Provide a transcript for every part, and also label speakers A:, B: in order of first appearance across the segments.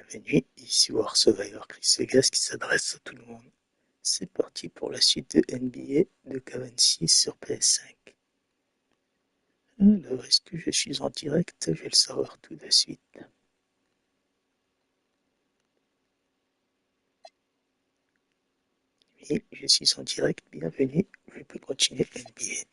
A: Bienvenue, ici War Survivor Chris Vegas qui s'adresse à tout le monde. C'est parti pour la suite de NBA 2K26 sur PS5. Alors, est-ce que je suis en direct? Je vais le savoir tout de suite. Oui, je suis en direct, bienvenue, je peux continuer NBA.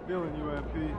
B: Feeling you, MP.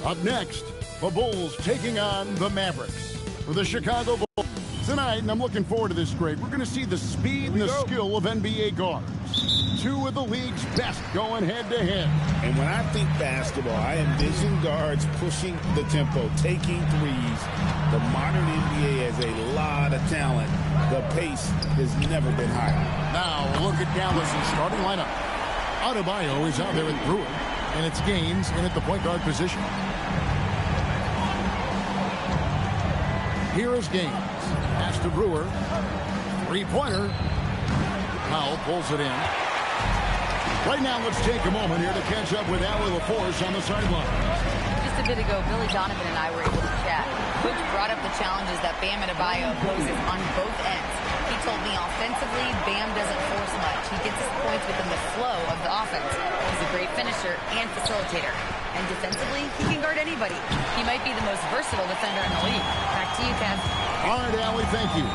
C: Up next, the Bulls taking on the Mavericks. For the Chicago Bulls tonight, and I'm looking forward to this great, we're going to see the speed and the skill of NBA guards. Two of the league's best going head-to-head.
D: And when I think basketball, I envision guards pushing the tempo, taking threes. The modern NBA has a lot of talent. The pace has never been higher.
C: Now, look at Dallas' starting lineup. Adebayo is out there with Brewer, and it's Gaines in at the point guard position. Here is Gaines. Pass to Brewer. Three-pointer. Powell pulls it in. Right now, let's take a moment here to catch up with Allie LaForce on the sideline.
E: Just a bit ago, Billy Donovan and I were able to chat. Coach brought up the challenges that Bam Adebayo poses on both ends. He told me offensively, Bam doesn't force much. He gets his points within the flow of the offense. He's a great finisher and facilitator. And defensively, he can guard anybody. He might be the most versatile defender in the league. Back to you, Kev.
C: All right, Allie, thank you.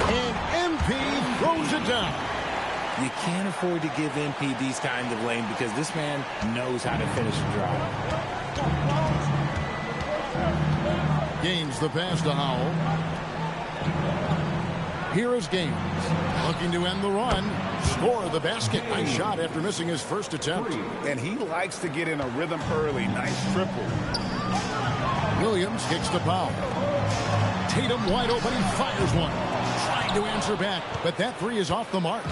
C: And MP throws it down.
F: You can't afford to give MP these kinds of lanes because this man knows how to finish a drive.
C: Gaines the pass to Howell. Here is Gaines, looking to end the run. Score the basket. Nice shot after missing his first attempt.
D: And he likes to get in a rhythm early. Nice triple.
C: Williams kicks to Powell. Tatum wide open. He fires one. Trying to answer back, but that three is off the mark.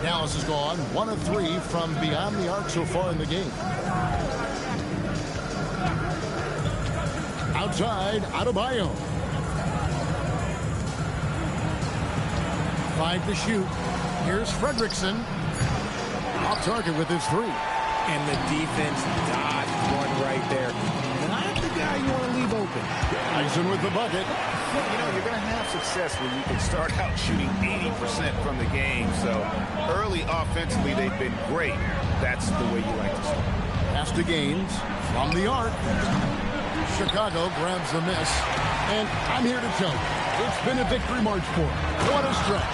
C: Dallas has gone 1 of 3 from beyond the arc so far in the game. Outside, Adebayo. 5 to shoot. Here's Fredrickson. Off target with his 3.
F: And the defense dodged one right there. Not the guy you want to leave open.
C: Tyson with the bucket.
D: You know, you're going to have success when you can start out shooting 80% from the game. So early offensively, they've been great. That's the way you like to start.
C: Pass to Gaines from the arc. Chicago grabs the miss. And I'm here to tell you, it's been a victory march for them. What a stretch.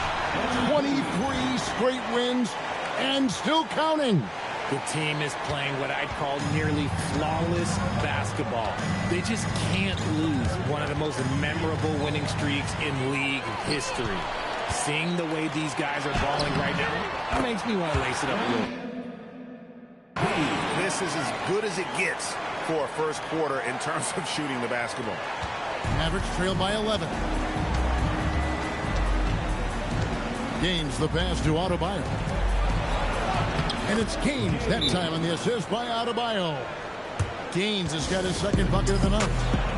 C: 23 straight wins and still counting.
F: The team is playing what I'd call nearly flawless basketball. They just can't lose one of the most memorable winning streaks in league history. Seeing the way these guys are balling right now, it makes me want to lace it up a little.
D: This is as good as it gets for a first quarter in terms of shooting the basketball.
C: Mavericks trail by 11. Gaines the pass to Adebayo. And it's Gaines that time on the assist by Adebayo. Gaines has got his second bucket of the night.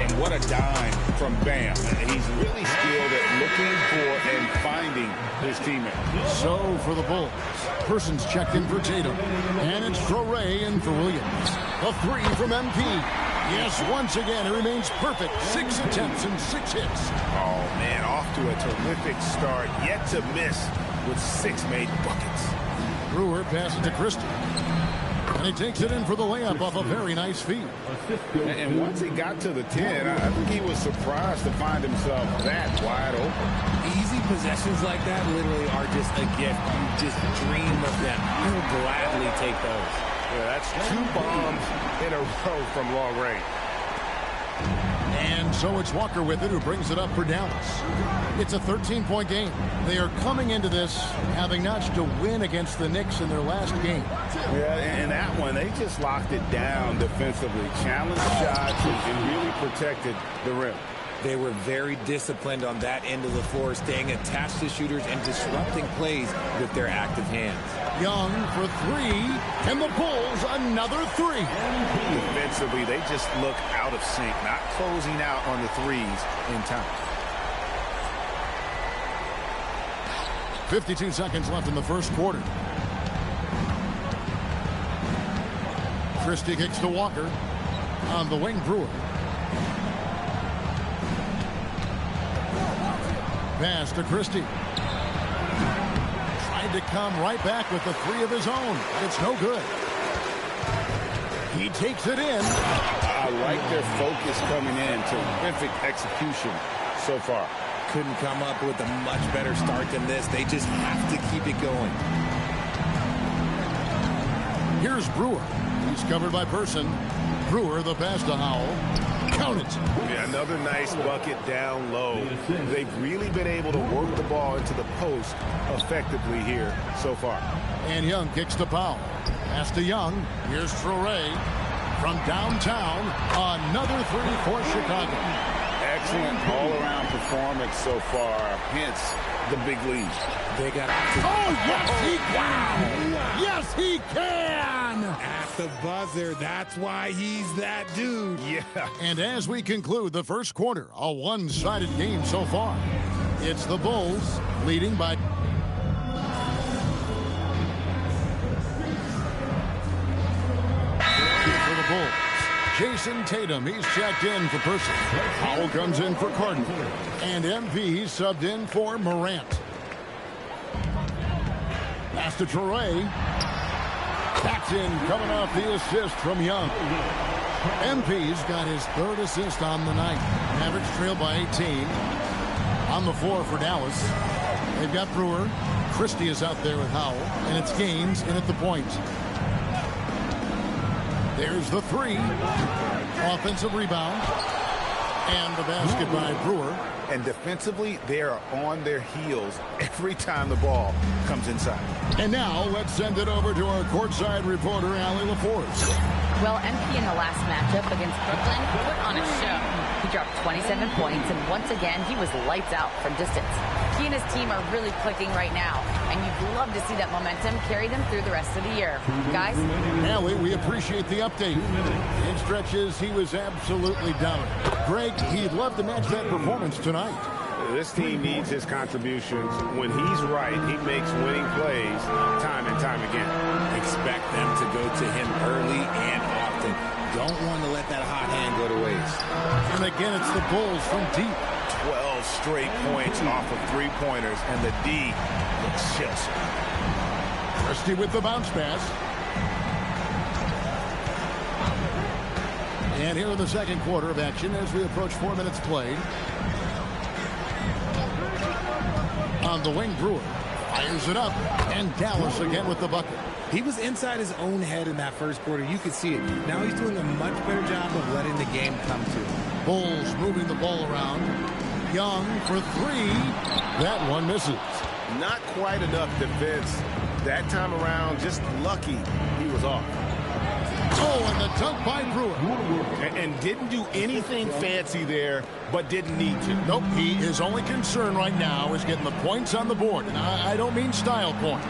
D: And what a dime from Bam. He's really skilled at looking for and finding his teammate.
C: So for the Bulls, Persons checked in for Tatum. And it's Traore in for Williams. A 3 from MP. Yes, once again, it remains perfect. 6 attempts and 6 hits.
D: Oh, man, off to a terrific start. Yet to miss with 6 made buckets.
C: Brewer passes to Christie. And he takes it in for the layup off a very nice feed.
D: And once he got to the 10, I think he was surprised to find himself that wide open.
F: Easy possessions like that literally are just a gift. You just dream of them. You will gladly take those.
D: Yeah, that's 2 bombs in a row from long range.
C: And so it's Walker with it who brings it up for Dallas. It's a 13-point game. They are coming into this having notched a win against the Knicks in their last game.
D: Yeah, and that one, they just locked it down defensively. Challenged shots and really protected the rim.
F: They were very disciplined on that end of the floor, staying attached to shooters and disrupting plays with their active hands.
C: Young for 3, and the Bulls another 3.
D: Defensively, they just look out of sync, not closing out on the threes in time.
C: 52 seconds left in the first quarter. Christie kicks to Walker. On the wing, Brewer. Pass to Christie. Tried to come right back with the 3 of his own. It's no good. He takes it in.
D: I like their focus coming in. Terrific execution so far.
F: Couldn't come up with a much better start than this. They just have to keep it going.
C: Here's Brewer. He's covered by Person. Brewer the pass to Howell. Count it.
D: Yeah, another nice bucket down low. They've really been able to work the ball into the post effectively here so far.
C: And Young kicks to Powell. Pass to Young. Here's Traore. From downtown, another 3 for Chicago.
D: Excellent all-around performance so far, hence the big lead.
F: They got
C: yes, he can! Yes, he can!
F: At the buzzer. That's why he's that dude.
D: Yeah.
C: And as we conclude the first quarter, a one-sided game so far. It's the Bulls leading by... Bulls. Jason Tatum, he's checked in for Person. Powell comes in for Carden. And MV subbed in for Morant. Pass to Traore. Backs in, coming off the assist from Young. MP's got his third assist on the night. Mavericks trail by 18. On the floor for Dallas. They've got Brewer. Christie is out there with Howell. And it's Gaines in at the point. There's the three. Offensive rebound. And the basket by Brewer.
D: And defensively, they are on their heels every time the ball comes inside.
C: And now, let's send it over to our courtside reporter, Allie LaForce.
E: Well, MP in the last matchup against Brooklyn put on a show. He dropped 27 points, and once again, he was lights out from distance. He and his team are really clicking right now, and you'd love to see that momentum carry them through the rest of the year. Guys?
C: Allie, we appreciate the update. In stretches, he was absolutely dominant. Greg, he'd love to match that performance tonight.
D: This team needs his contributions. When he's right, he makes winning plays time and time again.
F: Expect them to go to him early and often. Don't want to let that hot hand go to waste.
C: And again, it's the Bulls from deep.
D: 12 straight points off of three-pointers, and the D looks chill.
C: Christie with the bounce pass. And here in the second quarter of action as we approach 4 minutes played. On the wing, Brewer fires it up, and Dallas again with the bucket.
F: He was inside his own head in that first quarter. You could see it. Now he's doing a much better job of letting the game come to him.
C: Bulls moving the ball around. Young for three. That one misses.
D: Not quite enough defense that time around. Just lucky he was off.
C: Oh, and the dunk by Brewer.
D: And didn't do anything fancy there, but didn't need to.
C: Nope, his only concern right now is getting the points on the board. And I don't mean style points.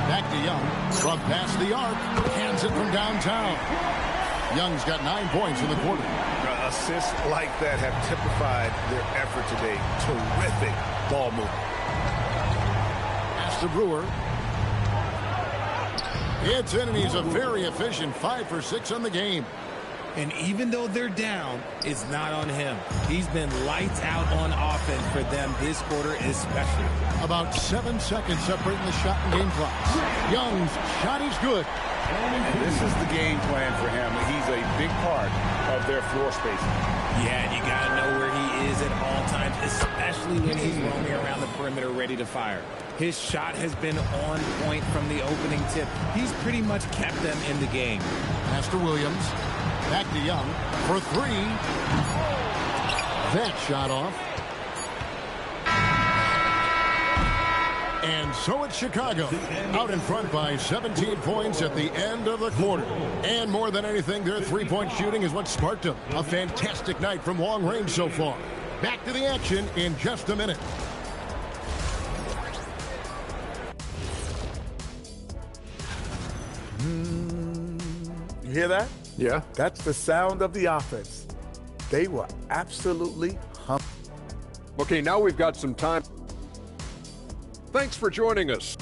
C: Back to Young. From past the arc. Hands it from downtown. Young's got 9 points in the quarter.
D: Assists like that have typified their effort today. Terrific ball movement.
C: Pass to Brewer. It's in, and he's a very efficient 5 for 6 on the game.
F: And even though they're down, it's not on him. He's been lights out on offense for them this quarter especially.
C: About 7 seconds separating the shot and game clocks. Young's shot is good.
D: And this is the game plan for him. He's a big part of their floor spacing.
F: Yeah, and you got to know where he is at all times, especially when he's roaming around the perimeter ready to fire. His shot has been on point from the opening tip. He's pretty much kept them in the game.
C: Pass to Williams. Back to Young for three. That shot off. And so it's Chicago, out in front by 17 points at the end of the quarter. And more than anything, their three-point shooting is what sparked them. A fantastic night from long range so far. Back to the action in just a minute.
G: You hear that?
H: Yeah.
G: That's the sound of the offense. They were absolutely humped.
H: Okay, now we've got some time. Thanks for joining us.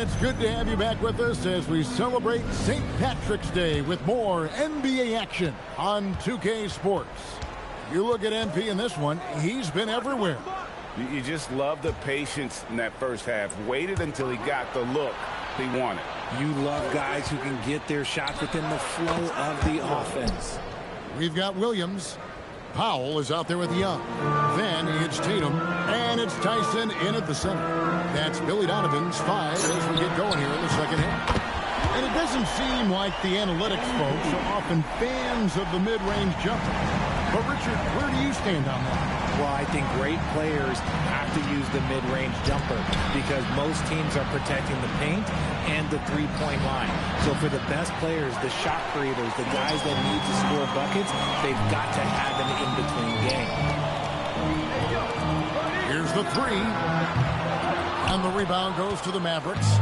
C: it's good to have you back with us as we celebrate St. Patrick's Day with more NBA action on 2K Sports. You look at MP in this one, he's been everywhere.
D: You just love the patience in that first half. Waited until he got the look he wanted.
F: You love guys who can get their shots within the flow of the offense.
C: We've got Williams. Powell is out there with Young. Then it's Tatum. And it's Tyson in at the center. That's Billy Donovan's 5 as we get going here in the second half. And it doesn't seem like the analytics folks are often fans of the mid-range jumper. But, Richard, where do you stand on that?
F: Well, I think great players have to use the mid-range jumper because most teams are protecting the paint and the three-point line. So for the best players, the shot creators, the guys that need to score buckets, they've got to have an in-between game.
C: Here's the 3. And the rebound goes to the Mavericks.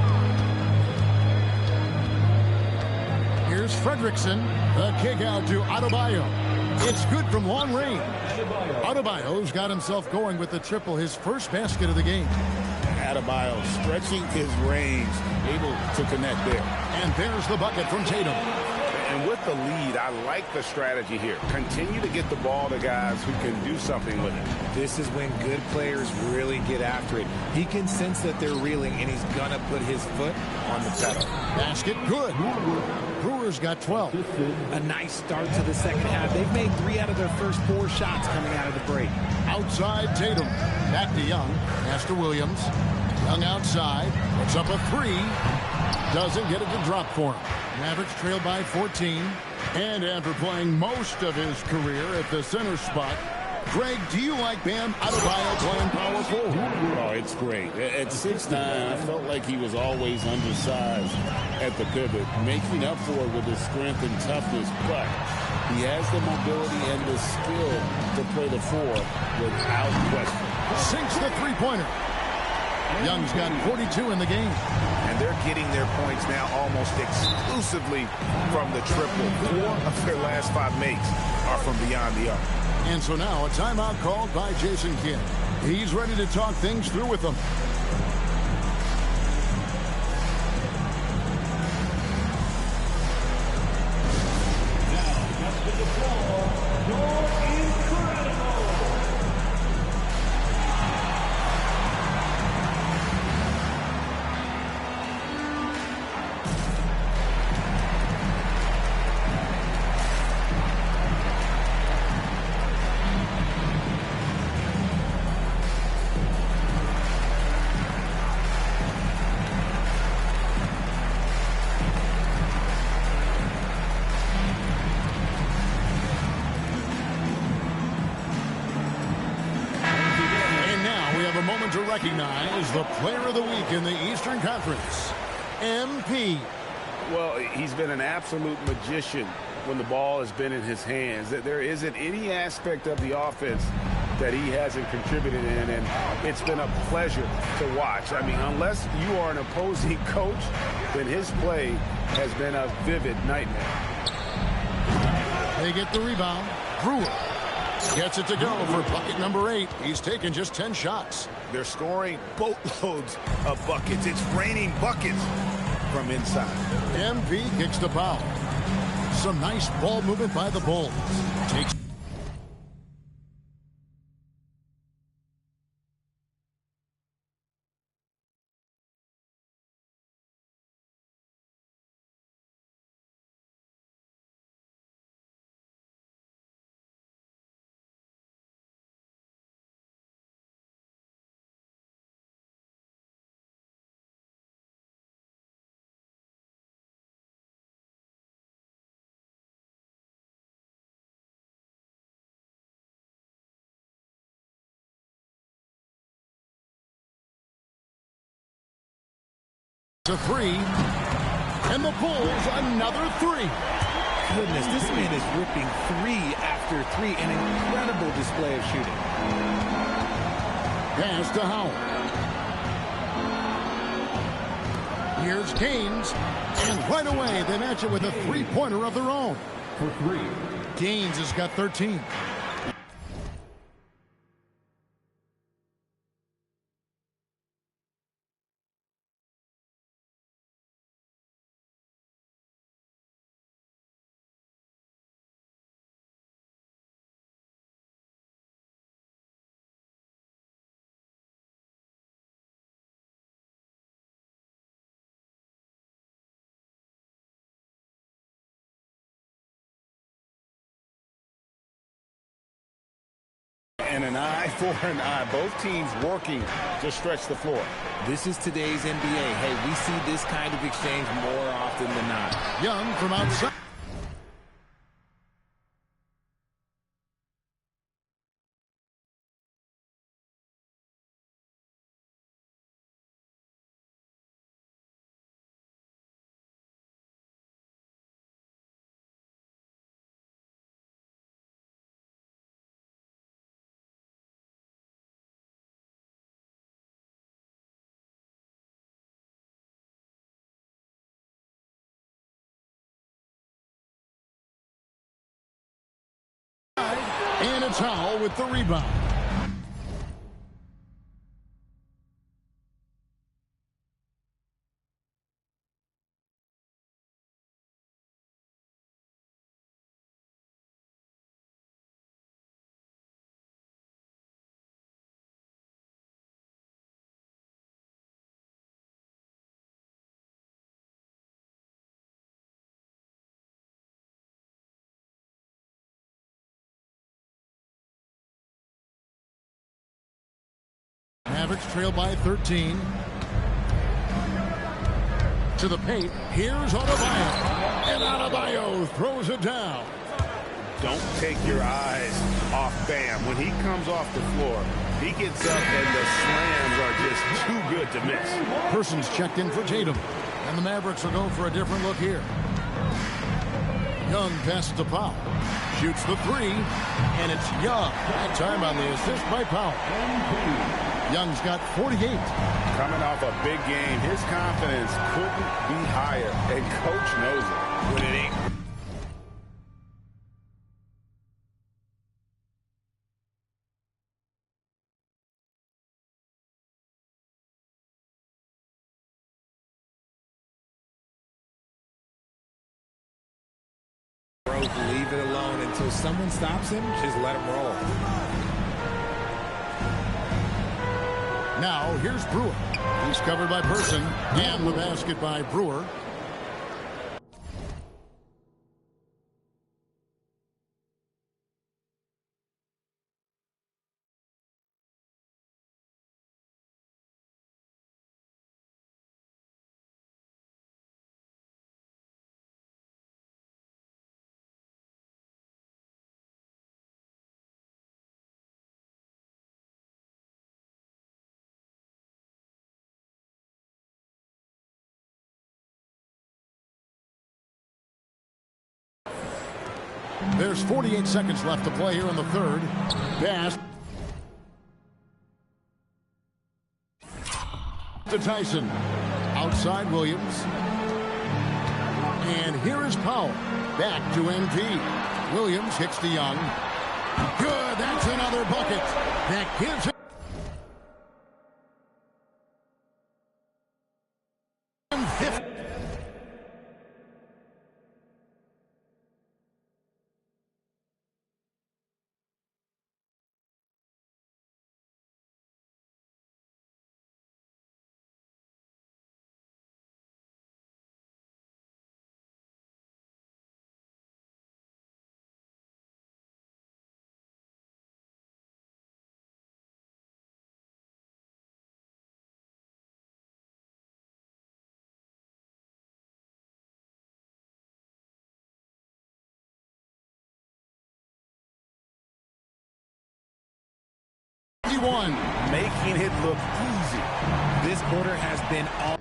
C: Here's Fredrickson. The kick out to Adebayo. It's good from long range. Adebayo's got himself going with the triple, his first basket of the game.
D: Adebayo stretching his range, able to connect there.
C: And there's the bucket from Tatum.
D: And with the lead, I like the strategy here. Continue to get the ball to guys who can do something with it.
F: This is when good players really get after it. He can sense that they're reeling, and he's going to put his foot on the pedal.
C: Basket good. Brewers got 12.
F: A nice start to the second half. They've made 3 out of their first 4 shots coming out of the break.
C: Outside Tatum. Back to Young. Pass to Williams. Young outside. Puts up a 3. Doesn't get it to drop for him. Mavericks trail by 14. And after playing most of his career at the center spot, Greg, do you like Bam Adebayo playing power forward?
D: Oh, it's great. At 6'9", I felt like he was always undersized at the pivot, making up for it with his strength and toughness, but he has the mobility and the skill to play the 4 without question.
C: Sinks the three-pointer. Young's got 42 in the game.
D: And they're getting their points now almost exclusively from the triple. 4 of their last 5 makes are from beyond the arc.
C: And so now a timeout called by Jason Kidd. He's ready to talk things through with them. To recognize the player of the week in the Eastern Conference, MP.
D: Well, he's been an absolute magician when the ball has been in his hands. There isn't any aspect of the offense that he hasn't contributed in, and it's been a pleasure to watch. I mean, unless you are an opposing coach, then his play has been a vivid nightmare.
C: They get the rebound. Brewer gets it to go for bucket number 8. He's taken just 10 shots.
D: They're scoring boatloads of buckets. It's raining buckets from inside.
C: MP kicks the foul. Some nice ball movement by the Bulls. Takes a 3, and the Bulls another 3.
F: Goodness, this man is ripping 3 after 3. An incredible display of shooting.
C: Pass to Howell. Here's Gaines, and right away they match it with a three-pointer of their own. For 3. Gaines has got 13.
D: And an eye for an eye. Both teams working to stretch the floor.
F: This is today's NBA. Hey, we see this kind of exchange more often than not.
C: Young from outside. And it's Howell with the rebound. Mavericks trail by 13. To the paint. Here's Adebayo. And Adebayo throws it down.
D: Don't take your eyes off Bam. When he comes off the floor, he gets up and the slams are just too good to miss.
C: Persons checked in for Tatum. And the Mavericks will go for a different look here. Young passes to Powell. Shoots the three. And it's Young. That time on the assist by Powell. Young's got 48.
D: Coming off a big game, his confidence couldn't be higher, and coach knows it. When it ain't.
F: Leave it alone until someone stops him. Just let him roll.
C: Now, here's Brewer. He's covered by Person, and the basket by Brewer. There's 48 seconds left to play here in the third. Pass to Tyson. Outside Williams. And here is Powell. Back to MP. Williams hits to Young. Good. That's another bucket. That gives him 50.
D: Making it look easy.
F: This quarter has been all.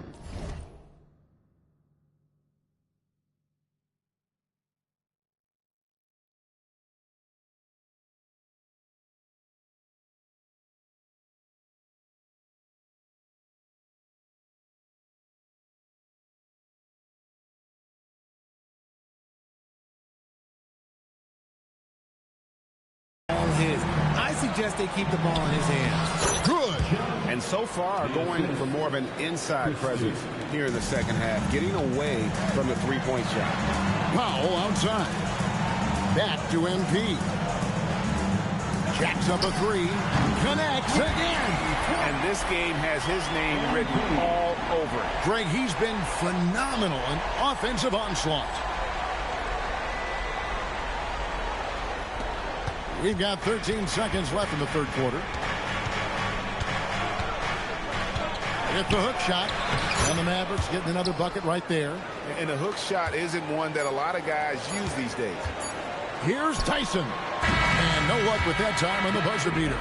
F: His. I suggest they keep the ball in his hands.
C: Good.
D: And so far, going for more of an inside presence here in the second half, getting away from the three-point shot.
C: Powell outside. Back to MP. Jacks up a three. Connects again.
D: And this game has his name written all over it.
C: Greg, he's been phenomenal in offensive onslaught. We've got 13 seconds left in the third quarter. It's the hook shot, and the Mavericks getting another bucket right there.
D: And the hook shot isn't one that a lot of guys use these days.
C: Here's Tyson. And no luck with that time on the buzzer beater.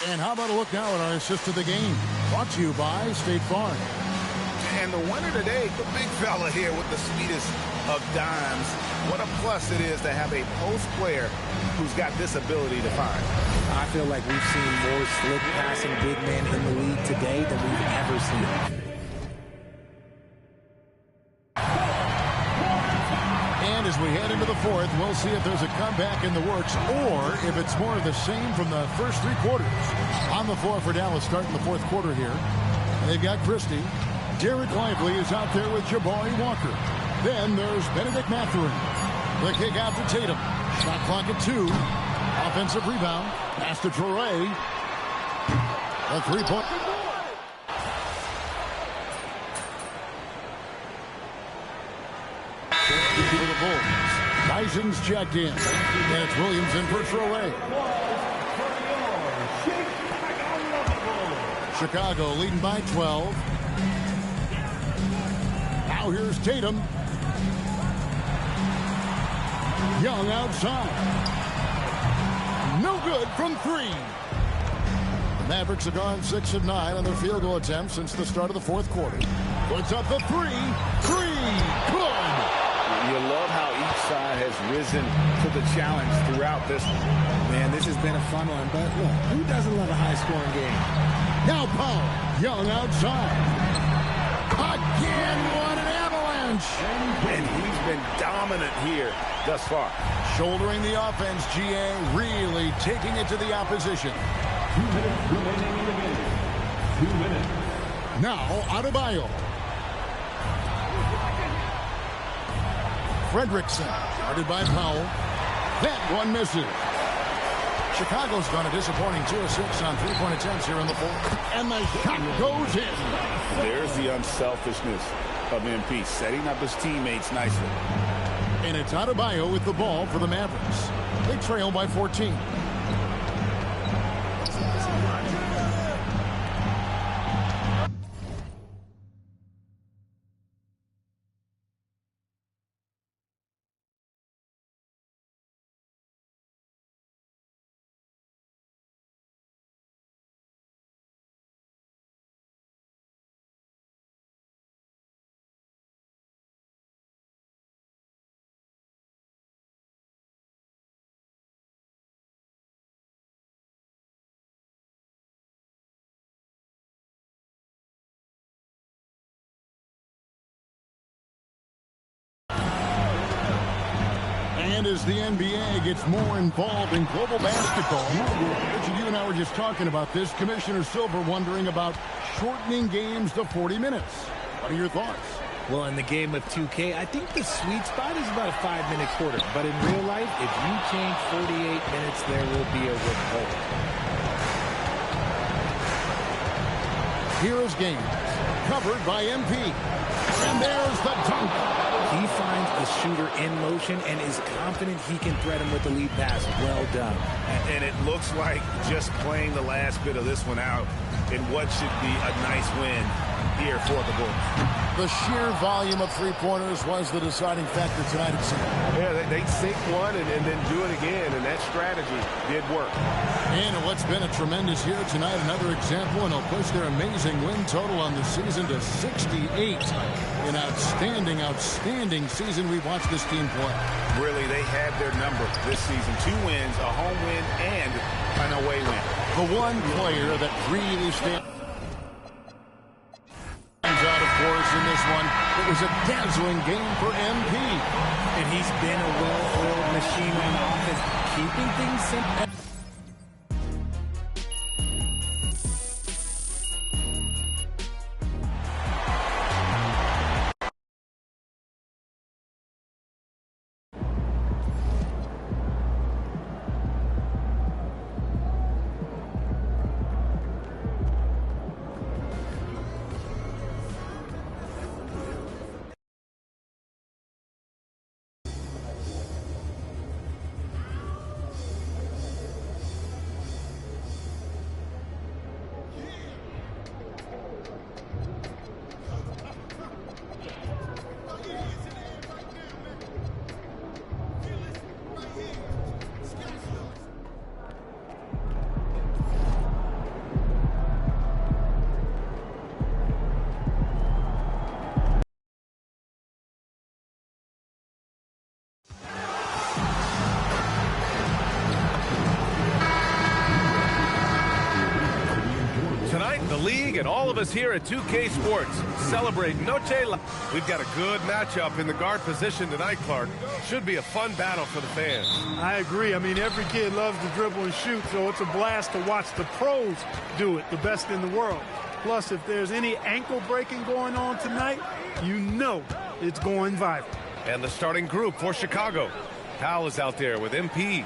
C: And how about a look now at our assist of the game? Brought to you by State Farm.
D: And the winner today, the big fella here with the sweetest of dimes. What a plus it is to have a post player who's got this ability to find.
F: I feel like we've seen more slick passing big men in the league today than we've ever seen.
C: And as we head into the fourth, we'll see if there's a comeback in the works or if it's more of the same from the first three quarters. On the floor for Dallas starting the fourth quarter here. And they've got Christie. Derek Lively is out there with Jabari Walker. Then there's Benedict Mathurin. The kick out to Tatum. Shot clock at 2. Offensive rebound. Pass to Traore. A three-point. For the Bulls. Tyson's checked in. And it's Williams in for Traore. Chicago leading by 12. Now here's Tatum. Young outside. No good from 3. The Mavericks have gone 6 of 9 on their field goal attempts since the start of the fourth quarter. Puts up the 3. 3. Good.
D: You love how each side has risen to the challenge throughout this one.
F: Man, this has been a fun one, but look, who doesn't love a high-scoring game?
C: Now Powell. Young outside. Again, what an avalanche.
D: And he's been dominant here thus far.
C: Shouldering the offense, GA really taking it to the opposition.
B: 2 minutes remaining in the game. 2 minutes.
C: Now, Adebayo. Fredrickson, guarded by Powell. That one misses. Chicago's gone a disappointing 2 of 6 on three-point attempts here in the fourth. And the shot goes in.
D: There's the unselfishness of MP, setting up his teammates nicely.
C: And it's Adebayo with the ball for the Mavericks. They trail by 14. And as the NBA gets more involved in global basketball, Richard, you and I were just talking about this. Commissioner Silver wondering about shortening games to 40 minutes. What are your thoughts?
F: Well, in the game of 2K, I think the sweet spot is about a 5-minute quarter. But in real life, if you change 48 minutes, there will be a revolt.
C: Here is Gaines, covered by MP. And there's the dunk.
F: He finds the shooter in motion and is confident he can thread him with the lead pass. Well done.
D: And it looks like just playing the last bit of this one out in what should be a nice win here for the Bulls.
C: The sheer volume of three-pointers was the deciding factor tonight, it seemed.
H: Yeah, they sink one and then do it again, and that strategy did work.
C: And what's been a tremendous year tonight, another example, and they'll push their amazing win total on the season to 68. An outstanding, outstanding season we've watched this team play.
D: Really, they had their number this season. 2 wins, a home win, and an away win.
C: The one player that really stands out, of course, in this one. It was a dazzling game for MP.
F: And he's been a well-oiled machine on offense, keeping things simple.
I: and all of us here at 2K Sports celebrate Noche La. We've got a good matchup in the guard position tonight, Clark. Should be a fun battle for the fans.
J: I agree. I mean, every kid loves to dribble and shoot, so it's a blast to watch the pros do it, the best in the world. Plus, if there's any ankle breaking going on tonight, you know it's going viral.
I: And the starting group for Chicago. Powell is out there with MP.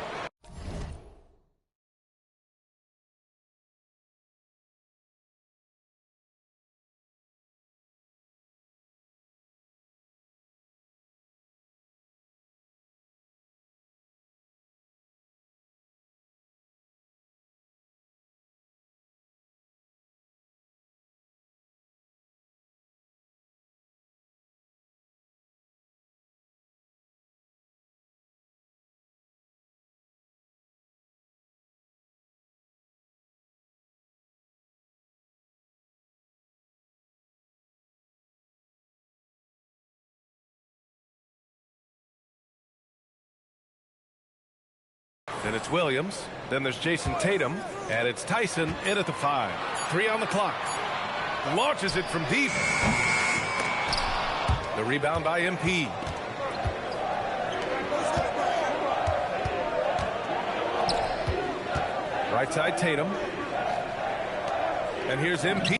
I: Then it's Williams. Then there's Jason Tatum. And it's Tyson in at the 5. 3 on the clock. Launches it from deep. The rebound by MP. Right side Tatum. And here's MP.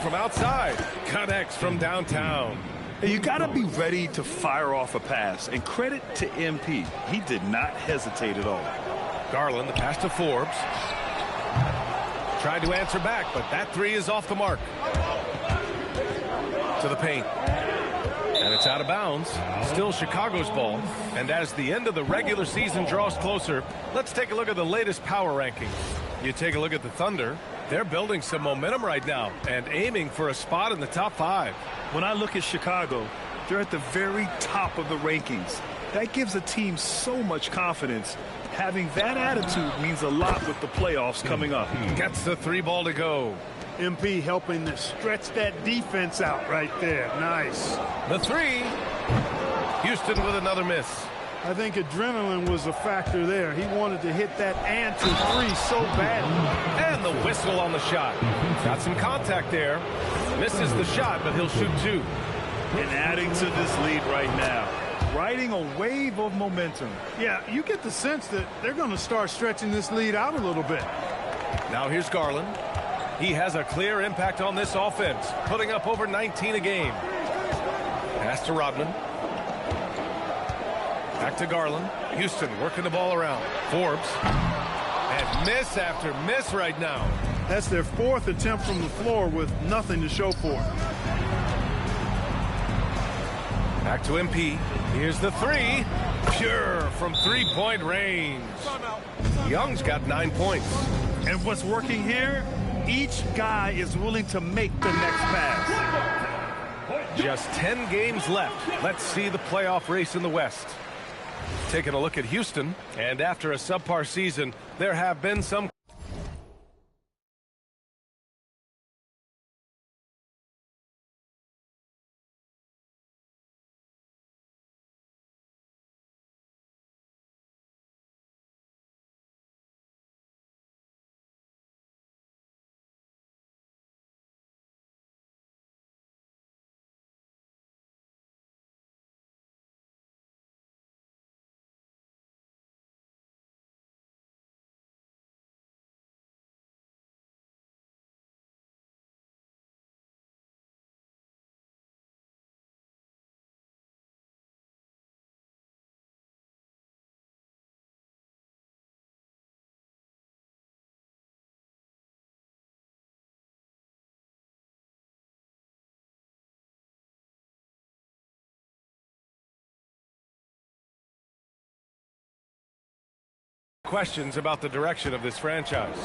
I: From outside, connects from downtown.
K: You got to be ready to fire off a pass, and credit to MP. He did not hesitate at all.
I: Garland, the pass to Forbes. Tried to answer back, but that 3 is off the mark. To the paint. And it's out of bounds. Still Chicago's ball. And as the end of the regular season draws closer, let's take a look at the latest power rankings. You take a look at the Thunder. They're building some momentum right now and aiming for a spot in the top 5.
K: When I look at Chicago, they're at the very top of the rankings. That gives a team so much confidence. Having that attitude means a lot with the playoffs coming up.
I: Gets the 3 ball to go.
J: MP helping to stretch that defense out right there. Nice.
I: The 3. Houston with another miss.
J: I think adrenaline was a factor there. He wanted to hit that answer 3 so badly.
I: And the whistle on the shot. Got some contact there. Misses the shot, but he'll shoot 2.
K: And adding to this lead right now. Riding a wave of momentum.
J: Yeah, you get the sense that they're going to start stretching this lead out a little bit.
I: Now here's Garland. He has a clear impact on this offense, putting up over 19 a game. Pass to Rodman. Back to Garland. Houston working the ball around. Forbes. And miss after miss right now.
J: That's their 4th attempt from the floor with nothing to show for it.
I: Back to MP. Here's the 3. Pure from 3-point range. Young's got 9 points.
K: And what's working here? Each guy is willing to make the next pass.
I: Just 10 games left. Let's see the playoff race in the West. Taking a look at Houston, and after a subpar season, there have been some questions about the direction of this franchise.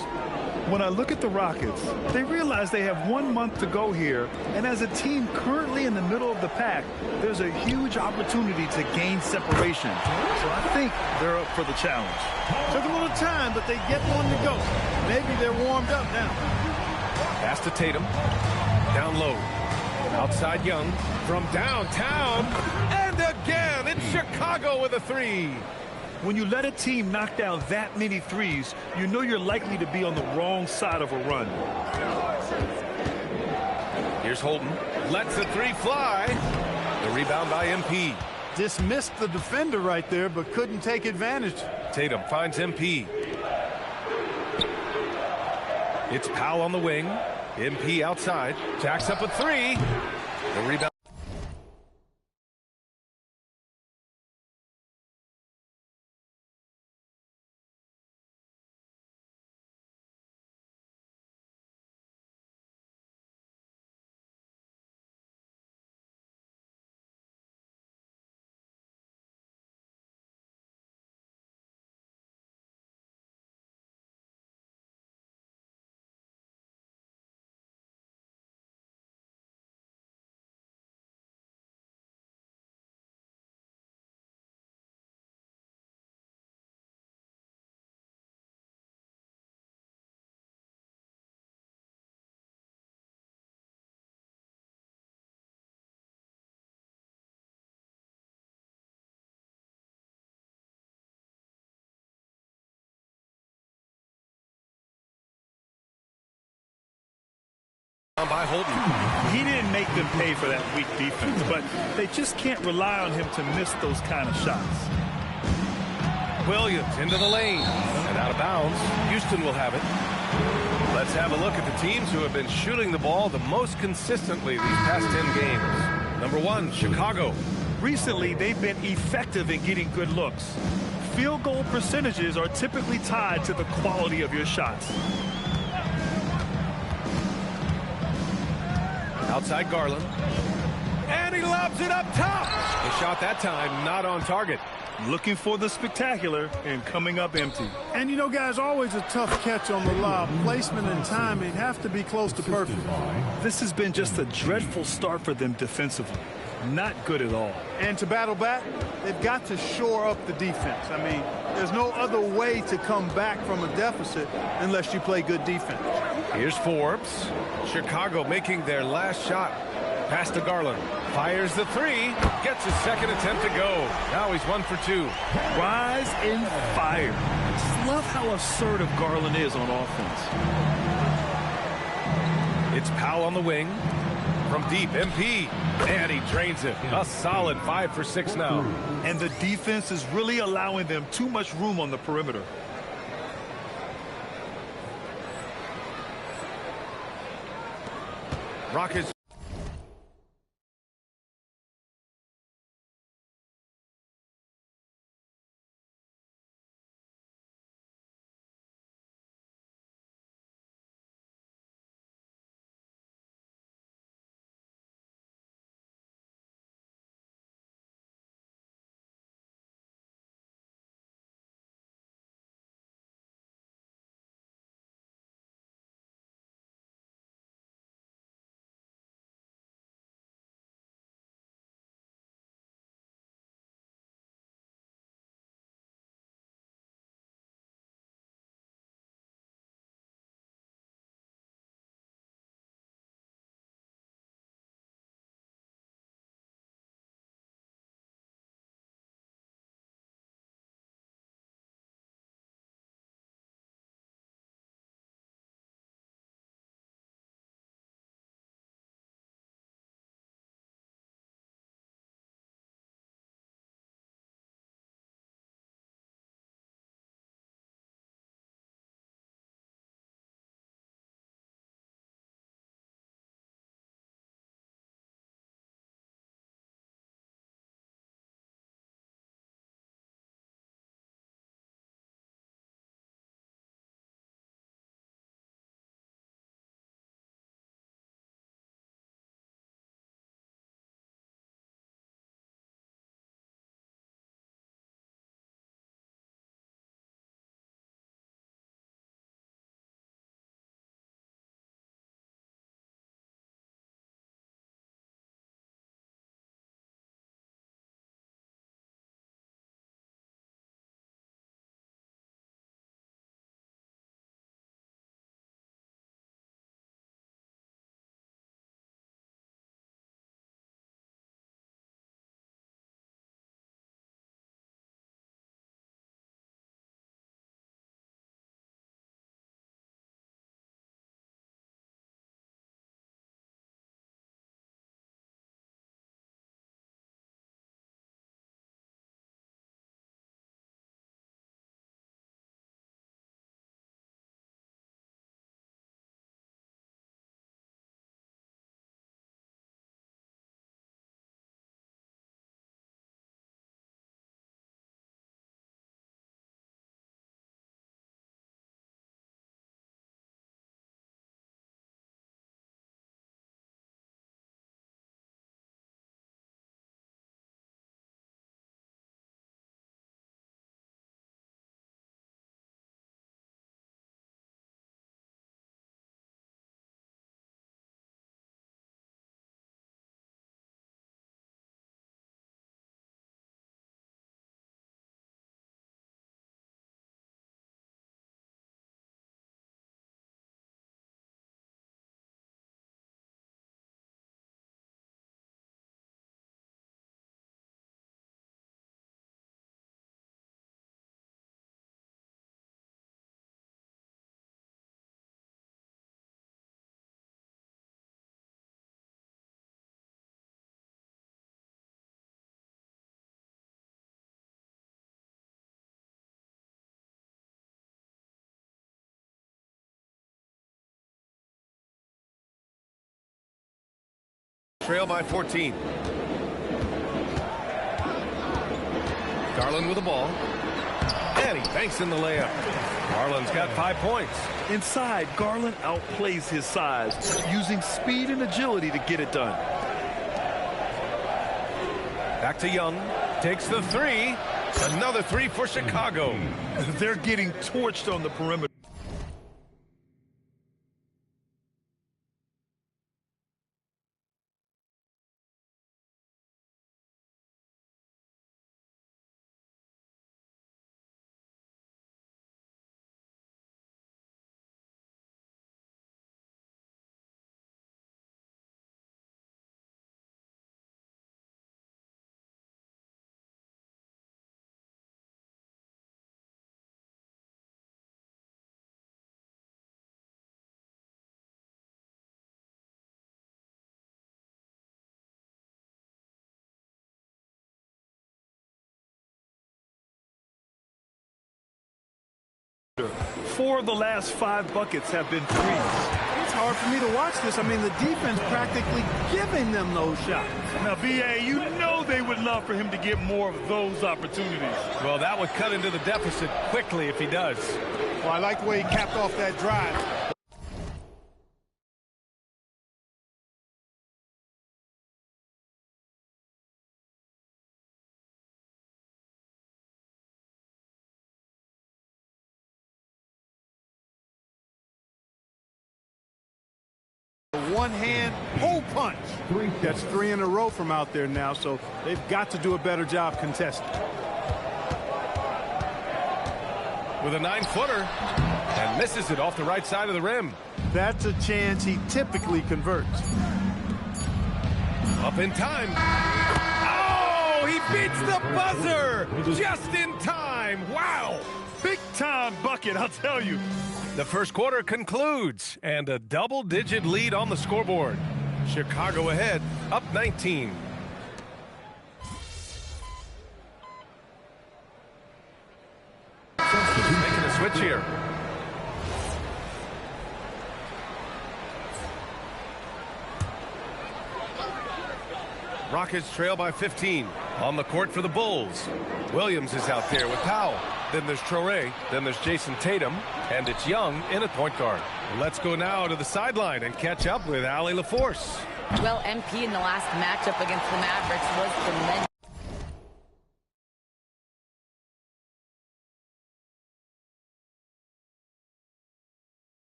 K: When I look at the Rockets, they realize they have 1 month to go here, and as a team currently in the middle of the pack, there's a huge opportunity to gain separation. So I think they're up for the challenge.
J: Took a little time, but they get one to go. Maybe they're warmed up now.
I: Pass to Tatum. Down low. Outside Young. From downtown. And again, it's Chicago with a three.
K: When you let a team knock down that many threes, you know you're likely to be on the wrong side of a run.
I: Here's Holden. Lets the three fly. The rebound by MP.
J: Dismissed the defender right there, but couldn't take advantage.
I: Tatum finds MP. It's Powell on the wing. MP outside. Jacks up a three. The rebound. By Holden.
K: He didn't make them pay for that weak defense, but they just can't rely on him to miss those kind of shots.
I: Williams into the lane and out of bounds. Houston will have it. Let's have a look at the teams who have been shooting the ball the most consistently these past 10 games. Number 1, Chicago.
K: Recently, they've been effective in getting good looks. Field goal percentages are typically tied to the quality of your shots.
I: Outside Garland. And he lobs it up top. The shot that time not on target.
K: Looking for the spectacular and coming up empty.
J: And you know, guys, always a tough catch on the lob. Placement and timing have to be close to perfect.
K: This has been just a dreadful start for them defensively. Not good at all.
J: And to battle back, they've got to shore up the defense. I mean, there's no other way to come back from a deficit unless you play good defense.
I: Here's Forbes. Chicago making their last shot. Pass to Garland. Fires the three. Gets his second attempt to go. Now he's 1 for 2.
K: Rise and fire. Just love how assertive Garland is on offense.
I: It's Powell on the wing. From deep, MP. And he drains it. A solid 5 for 6 now.
K: And the defense is really allowing them too much room on the perimeter.
I: Rockets. trail by 14. Garland with the ball. And he banks in the layup. Garland's got 5 points.
K: Inside, Garland outplays his size, using speed and agility to get it done.
I: Back to Young. Takes the three. Another three for Chicago.
K: They're getting torched on the perimeter. Four of the last 5 buckets have been threes.
J: It's hard for me to watch this. I mean, the defense practically giving them those shots.
K: Now, B.A., you know they would love for him to get more of those opportunities.
I: Well, that would cut into the deficit quickly if he does.
J: Well, I like the way he capped off that drive. One-hand hole punch. That's 3 in a row from out there now, so they've got to do a better job contesting.
I: With a 9-footer and misses it off the right side of the rim.
J: That's a chance he typically converts.
I: Up in time. Oh, he beats the buzzer just in time. Wow.
K: Big-time bucket, I'll tell you.
I: The first quarter concludes, and a double-digit lead on the scoreboard. Chicago ahead, up 19. Making a switch here. Rockets trail by 15. On the court for the Bulls. Williams is out there with Powell. Then there's Traoré. Then there's Jason Tatum. And it's Young in at point guard. Let's go now to the sideline and catch up with Allie LaForce.
E: Well, MP in the last matchup against the Mavericks was tremendous.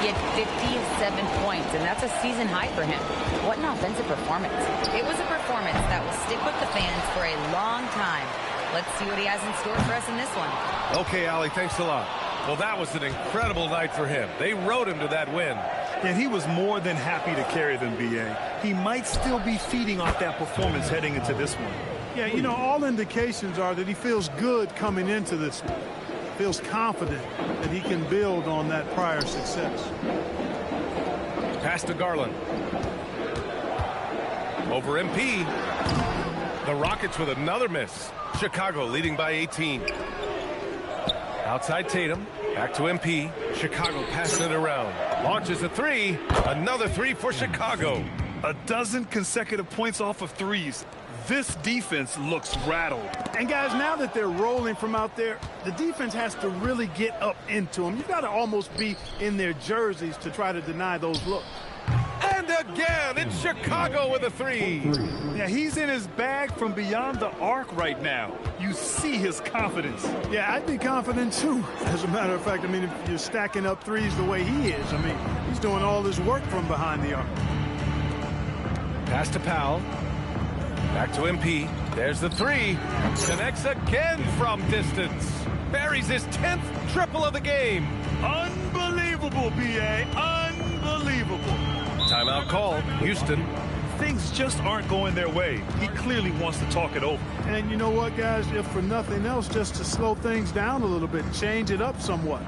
E: He had 57 points, and that's a season high for him. What an offensive performance. It was a performance that will stick with the fans for a long time. Let's see what he has in store for us in this one.
I: Okay, Allie, thanks a lot. Well, that was an incredible night for him. They rode him to that win.
K: And he was more than happy to carry them, B.A. He might still be feeding off that performance heading into this one.
J: Yeah, you know, all indications are that he feels good coming into this one. Feels confident that he can build on that prior success.
I: Pass to Garland. Over MP. The Rockets with another miss. Chicago leading by 18. Outside Tatum. Back to MP. Chicago passing it around. Launches a three. Another three for Chicago.
K: A dozen consecutive points off of threes. This defense looks rattled.
J: And guys, now that they're rolling from out there, the defense has to really get up into them. You've got to almost be in their jerseys to try to deny those looks.
I: And again, it's Chicago with a three.
K: Yeah, he's in his bag from beyond the arc right now. You see his confidence.
J: Yeah, I'd be confident too. As a matter of fact, I mean, if you're stacking up threes the way he is, I mean, he's doing all this work from behind the arc.
I: Pass to Powell. Back to MP. There's the three. Connects again from distance. Buries his 10th triple of the game.
K: Unbelievable, B.A. Unbelievable.
I: Timeout called. Houston.
K: things just aren't going their way. He clearly wants to talk it over.
J: And you know what, guys? If for nothing else, just to slow things down a little bit, change it up somewhat.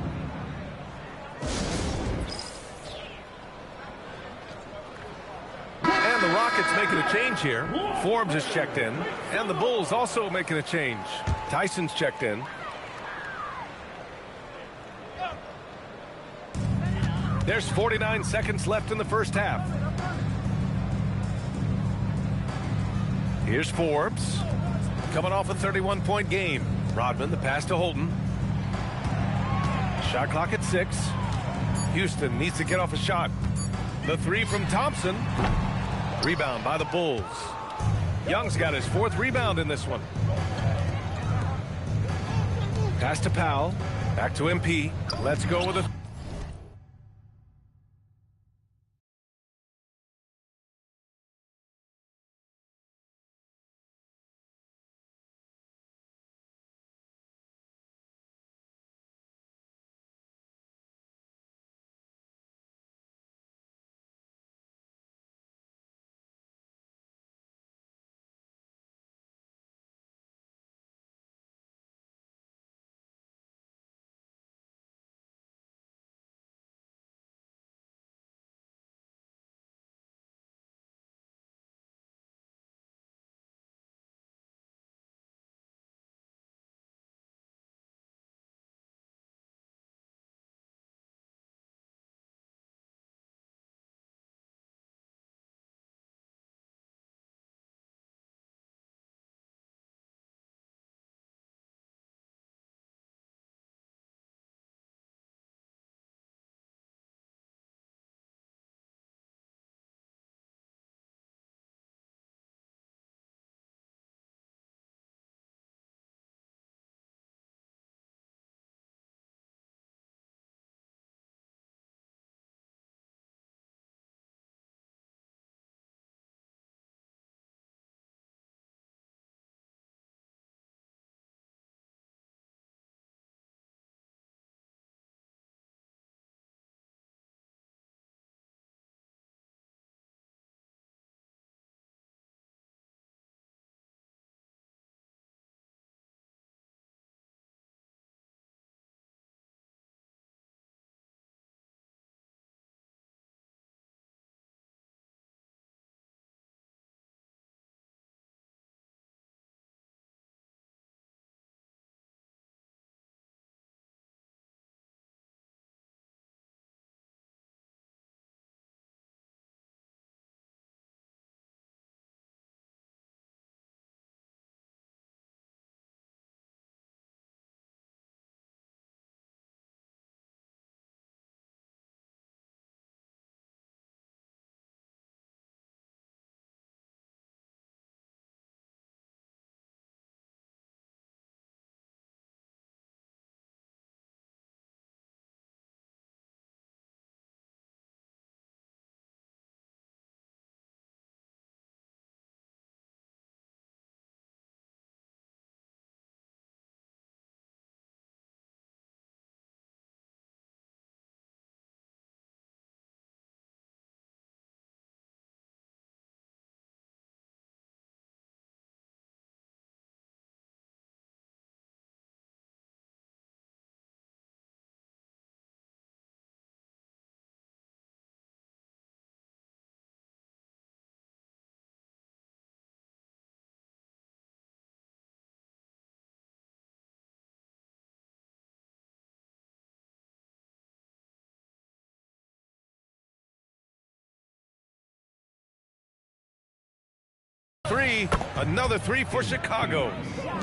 I: And the Rockets making a change here. Forbes is checked in. And the Bulls also making a change. Tyson's checked in. There's 49 seconds left in the first half. Here's Forbes. Coming off a 31-point game. Rodman, the pass to Holden. Shot clock at 6. Houston needs to get off a shot. The three from Thompson. Rebound by the Bulls. Young's got his 4th rebound in this one. Pass to Powell. Back to MP. Let's go with a... Three, another 3 for Chicago.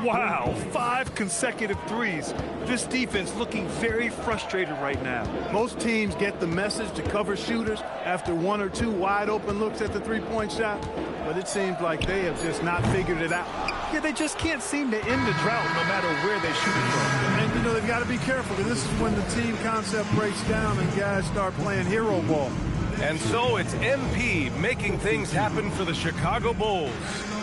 K: Wow, 5 consecutive threes. This defense looking very frustrated right now.
J: Most teams get the message to cover shooters after 1 or 2 wide open looks at the three-point shot, but it seems like they have just not figured it out.
K: Yeah, they just can't seem to end the drought no matter where they shoot it from.
J: And, you know, they've got to be careful, because this is when the team concept breaks down and guys start playing hero ball.
I: And so it's MP making things happen for the Chicago Bulls.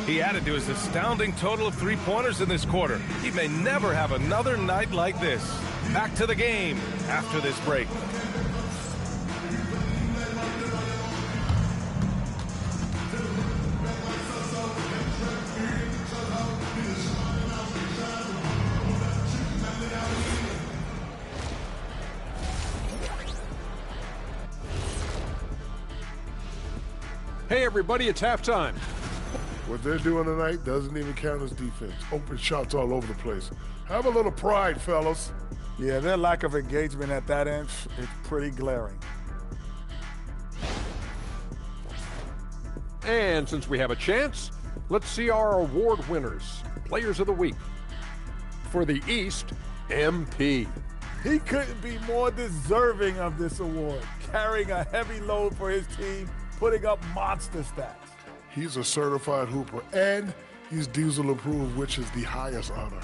I: He added to his astounding total of 3-pointers in this quarter. He may never have another night like this. Back to the game after this break.
H: Hey, everybody, it's halftime.
L: What they're doing tonight doesn't even count as defense. Open shots all over the place. Have a little pride, fellas.
G: Yeah, their lack of engagement at that end is pretty glaring.
H: And since we have a chance, let's see our award winners. Players of the Week. For the East, MP.
G: He couldn't be more deserving of this award, carrying a heavy load for his team, putting up monster stats.
L: He's a certified hooper, and he's Diesel approved, which is the highest honor.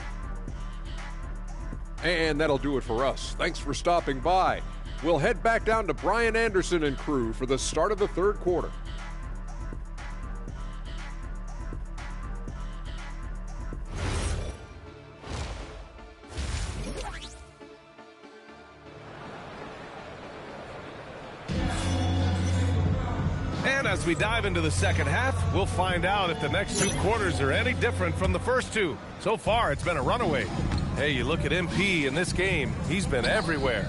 H: And that'll do it for us. Thanks for stopping by. We'll head back down to Brian Anderson and crew for the start of the third quarter.
I: And as we dive into the second half, we'll find out if the next two quarters are any different from the first two. So far, it's been a runaway. Hey, you look at MP in this game, he's been everywhere.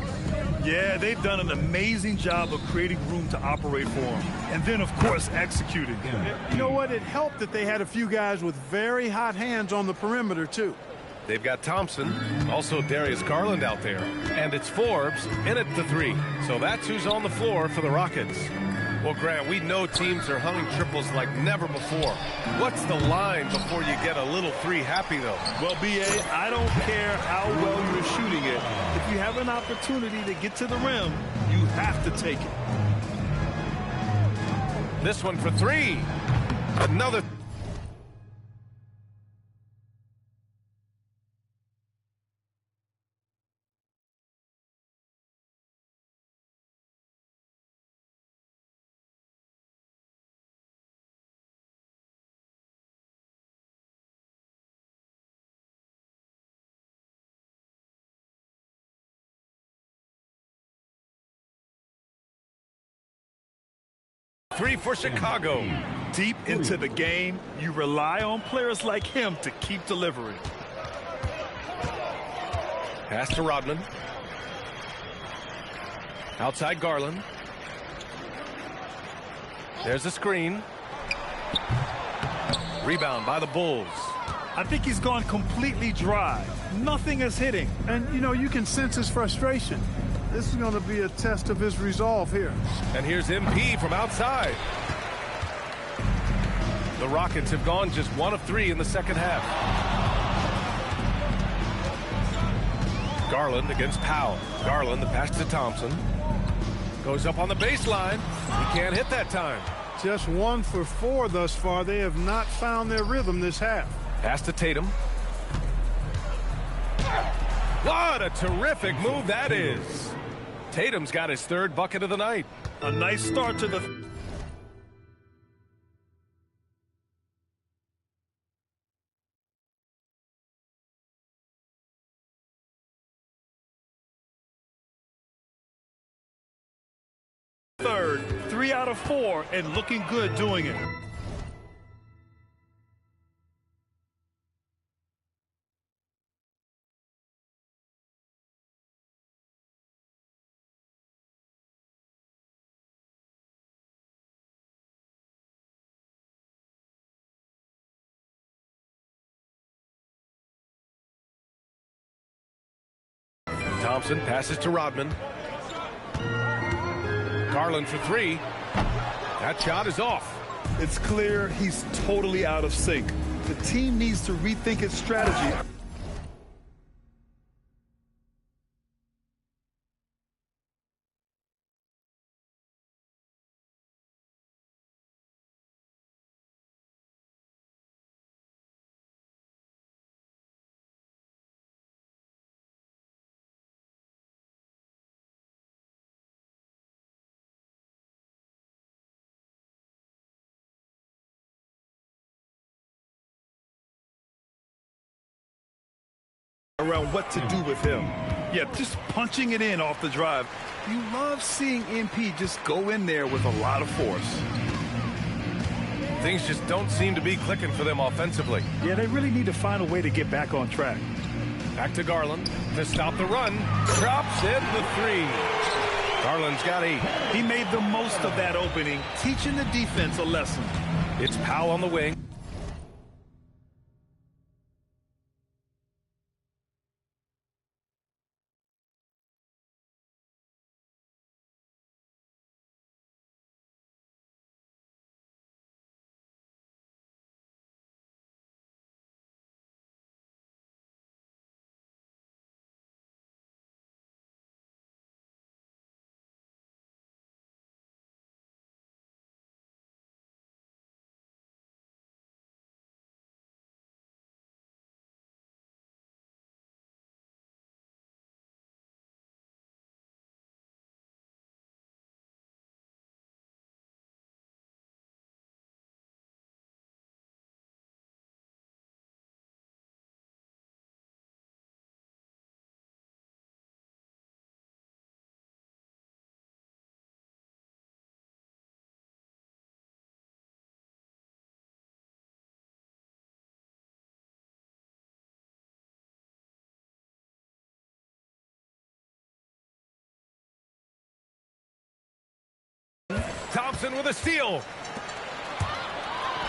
K: Yeah, they've done an amazing job of creating room to operate for him. And then, of course, executing.
J: You know what? It helped that they had a few guys with very hot hands on the perimeter, too.
I: They've got Thompson, also Darius Garland out there. And it's Forbes in at the three. So that's who's on the floor for the Rockets. Well, Grant, we know teams are humming triples like never before. What's the line before you get a little three happy, though?
K: Well, B.A., I don't care how well you're shooting it. If you have an opportunity to get to the rim, you have to take it.
I: This one for three. Another. Three for Chicago.
K: Deep into the game, you rely on players like him to keep delivering.
I: Pass to Rodman. Outside Garland. There's a screen. Rebound by the Bulls.
K: I think he's gone completely dry. Nothing is hitting.
J: And, you know, you can sense his frustration. This is going to be a test of his resolve here.
I: And here's MP from outside. The Rockets have gone just 1 of 3 in the second half. Garland against Powell. Garland, the pass to Thompson. Goes up on the baseline. He can't hit that time.
J: Just 1 for 4 thus far. They have not found their rhythm this half.
I: Pass to Tatum. What a terrific move that is. Tatum's got his third bucket of the night.
K: A nice start to the... third, 3 out of 4, and looking good doing it.
I: Thompson passes to Rodman. Garland for 3. That shot is off.
K: It's clear he's totally out of sync. The team needs to rethink its strategy. Around what to do with him. Yeah, just punching it in off the drive. You love seeing MP just go in there with a lot of force.
I: Things just don't seem to be clicking for them offensively.
K: Yeah, they really need to find a way to get back on track.
I: Back to Garland to stop the run. Drops in the 3. Garland's got 8.
K: He made the most of that opening, teaching the defense a lesson.
I: It's Powell on the wing. Thompson with a steal.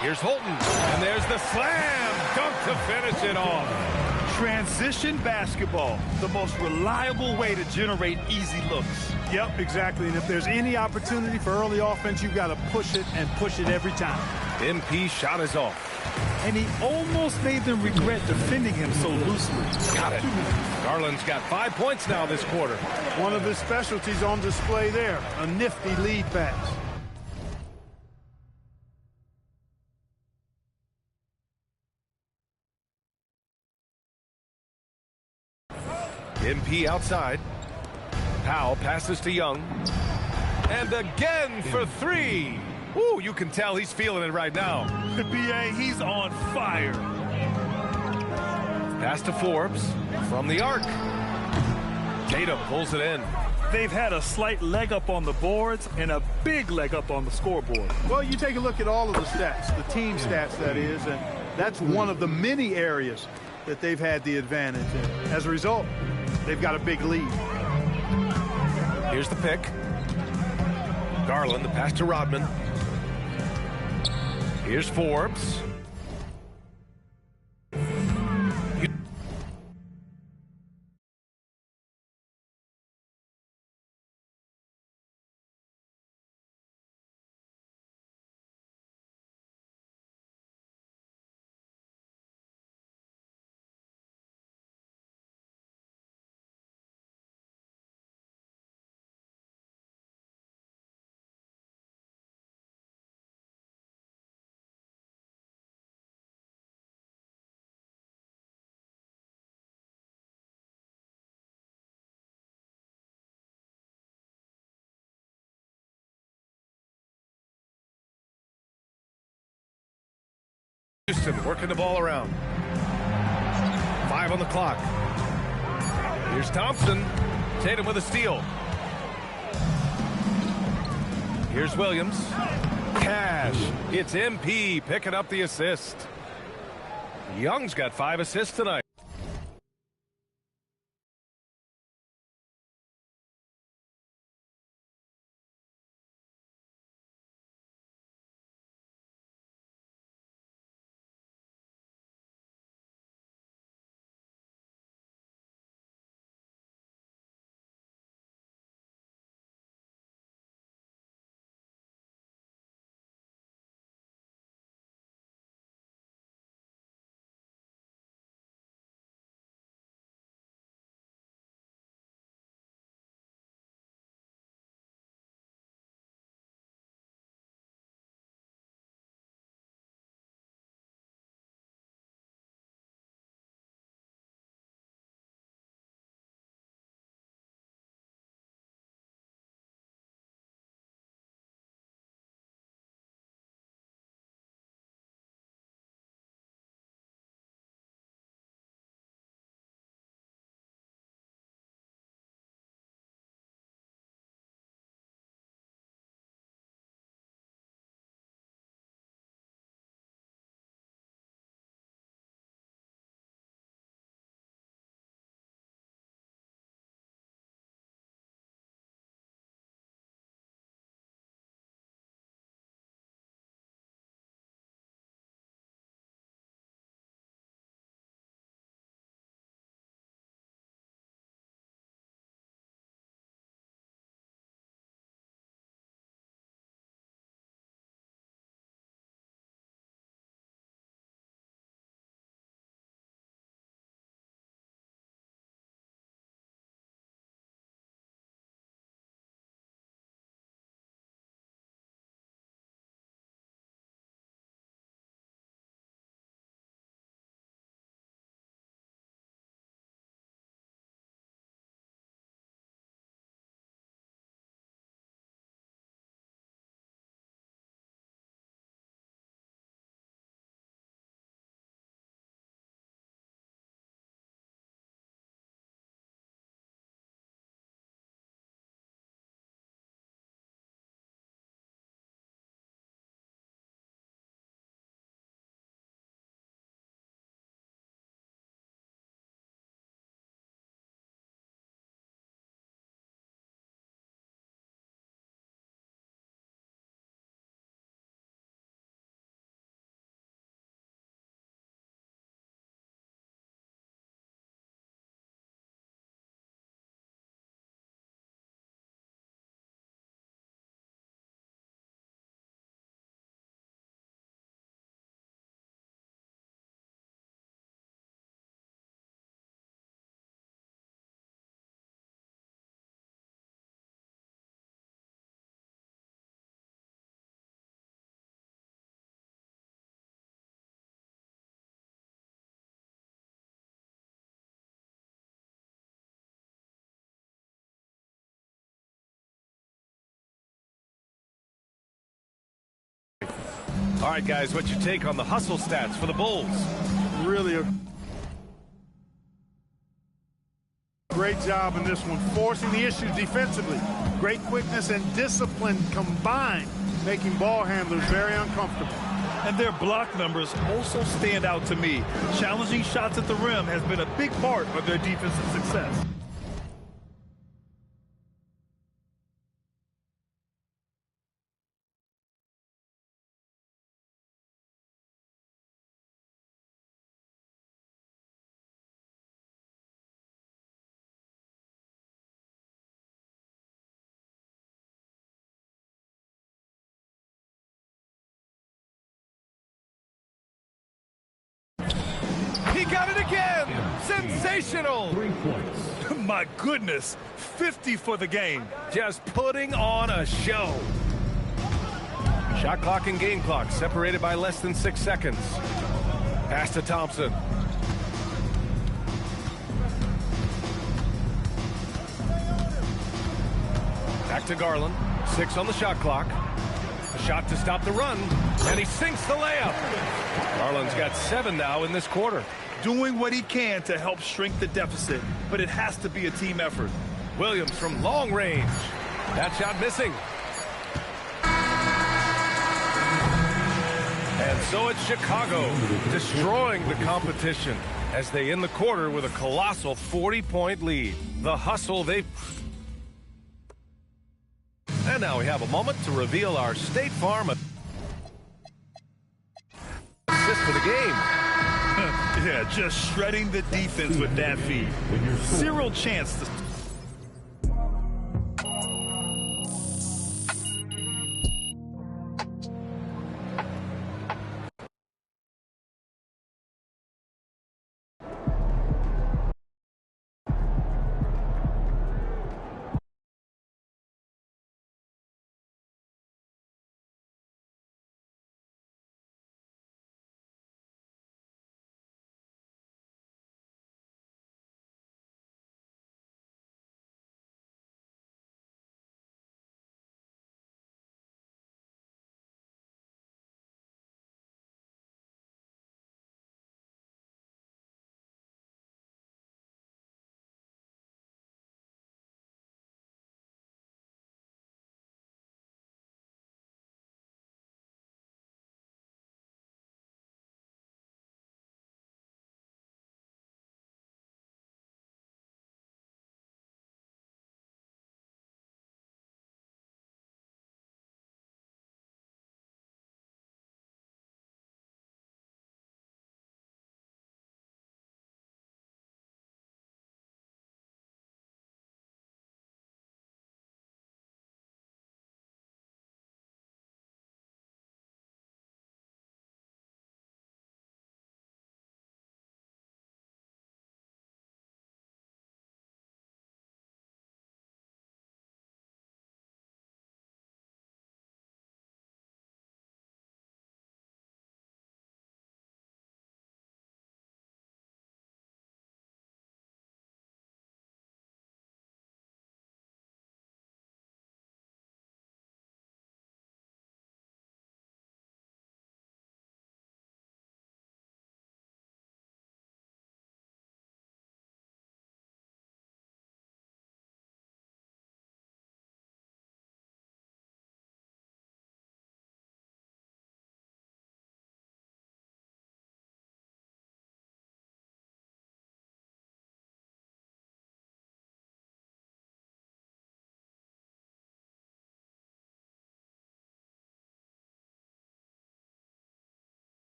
I: Here's Holton, and there's the slam dunk to finish it off.
K: Transition basketball, the most reliable way to generate easy looks.
J: Yep, exactly. And if there's any opportunity for early offense, you've got to push it and push it every time.
I: MP shot is off.
K: And he almost made them regret defending him so loosely.
I: Got it. Garland's got 5 points now this quarter.
J: One of his specialties on display there, a nifty lead pass.
I: MP outside. Powell passes to Young. And again for 3. Ooh, you can tell he's feeling it right now.
K: B.A., he's on fire.
I: Pass to Forbes from the arc. Tatum pulls it in.
K: They've had a slight leg up on the boards and a big leg up on the scoreboard.
J: Well, you take a look at all of the stats, the team stats, that is, and that's one of the many areas that they've had the advantage. And as a result, they've got a big lead.
I: Here's the pick. Garland, the pass to Rodman. Here's Forbes. Houston working the ball around. 5 on the clock. Here's Thompson. Tatum with a steal. Here's Williams. Cash. It's MP picking up the assist. Young's got 5 assists tonight. All right, guys, what's your take on the hustle stats for the Bulls?
J: Really a great job in this one, forcing the issues defensively. Great quickness and discipline combined, making ball handlers very uncomfortable.
K: And their block numbers also stand out to me. Challenging shots at the rim has been a big part of their defensive success.
I: He got it again! Sensational!
B: 3 points.
K: My goodness, 50 for the game.
I: Just putting on a show. Shot clock and game clock separated by less than 6 seconds. Pass to Thompson. Back to Garland. 6 on the shot clock. A shot to stop the run, and he sinks the layup. Garland's got 7 now in this quarter.
K: Doing what he can to help shrink the deficit, but it has to be a team effort.
I: Williams from long range. That shot missing. And so it's Chicago destroying the competition as they end the quarter with a colossal 40-point lead. The hustle they... And now we have a moment to reveal our State Farm assist for the game.
K: Yeah, just shredding the defense with that feed. Zero chance to...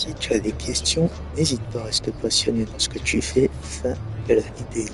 A: Si tu as des questions, n'hésite pas à rester passionné dans ce que tu fais. Fin de la vidéo.